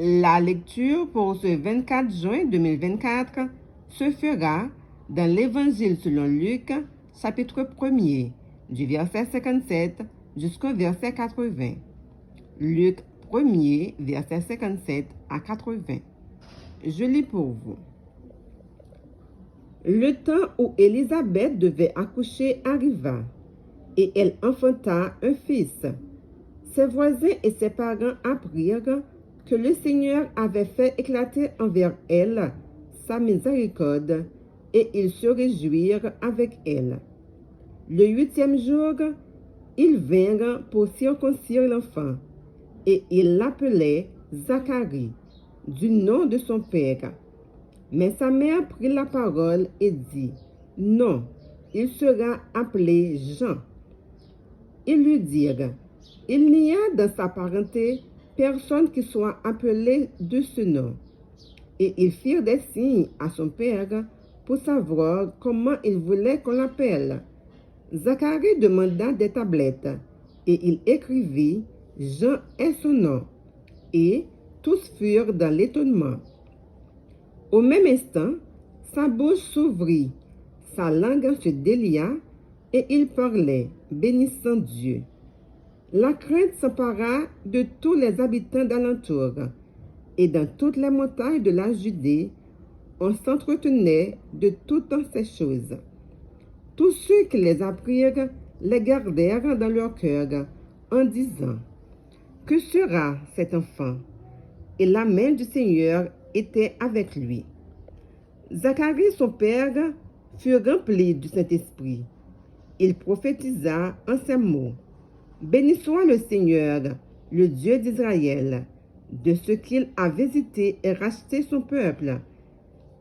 La lecture pour ce 24 juin 2024 se fera dans l'Évangile selon Luc, chapitre 1er, du verset 57 jusqu'au verset 80. Luc 1er, verset 57 à 80. Je lis pour vous. Le temps où Élisabeth devait accoucher arriva, et elle enfanta un fils. Ses voisins et ses parents apprirent que le Seigneur avait fait éclater envers elle sa miséricorde, et ils se réjouirent avec elle. Le 8e jour, ils vinrent pour circoncire l'enfant, et ils l'appelaient Zacharie, du nom de son père. Mais sa mère prit la parole et dit, « Non, il sera appelé Jean. » Ils lui dirent, « Il n'y a dans sa parenté personne qui soit appelé de ce nom. » Et ils firent des signes à son père pour savoir comment il voulait qu'on l'appelle. Zacharie demanda des tablettes, et il écrivit, « Jean est son nom. » Et tous furent dans l'étonnement. Au même instant, sa bouche s'ouvrit, sa langue se délia, et il parlait, bénissant Dieu. La crainte s'empara de tous les habitants d'alentour, et dans toutes les montagnes de la Judée, on s'entretenait de toutes ces choses. Tous ceux qui les apprirent les gardèrent dans leur cœur, en disant, « Que sera cet enfant? » Et la main du Seigneur était avec lui. Zacharie, son père, fut rempli du Saint-Esprit. Il prophétisa en ces mots, « Béni soit le Seigneur, le Dieu d'Israël, de ce qu'il a visité et racheté son peuple,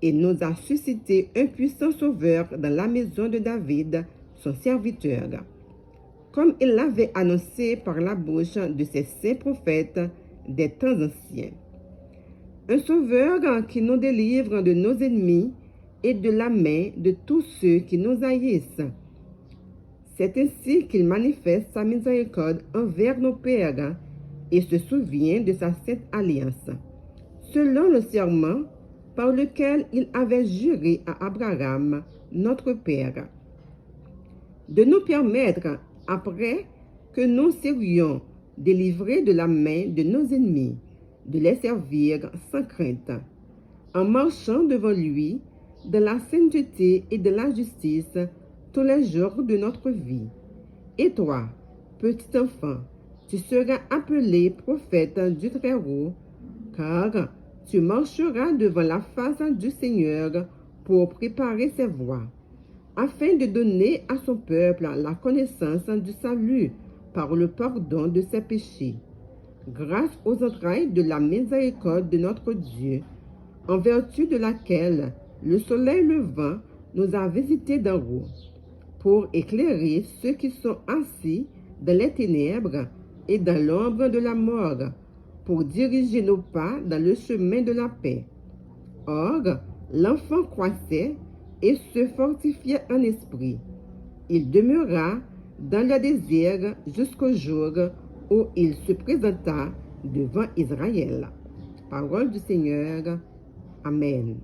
et nous a suscité un puissant sauveur dans la maison de David, son serviteur, comme il l'avait annoncé par la bouche de ses saints prophètes des temps anciens. Un sauveur qui nous délivre de nos ennemis et de la main de tous ceux qui nous haïssent. C'est ainsi qu'il manifeste sa miséricorde envers nos pères et se souvient de sa sainte alliance, selon le serment par lequel il avait juré à Abraham, notre père, de nous permettre, après que nous serions délivrés de la main de nos ennemis, de les servir sans crainte, en marchant devant lui dans la sainteté et de la justice tous les jours de notre vie. Et toi, petit enfant, tu seras appelé prophète du Très-Haut, car tu marcheras devant la face du Seigneur pour préparer ses voies, afin de donner à son peuple la connaissance du salut par le pardon de ses péchés, grâce aux entrailles de la miséricorde de notre Dieu, en vertu de laquelle le soleil levant nous a visités d'en haut, pour éclairer ceux qui sont assis dans les ténèbres et dans l'ombre de la mort, pour diriger nos pas dans le chemin de la paix. Or, l'enfant croissait et se fortifiait en esprit. Il demeura dans le désert jusqu'au jour où il se présenta devant Israël. Parole du Seigneur. Amen.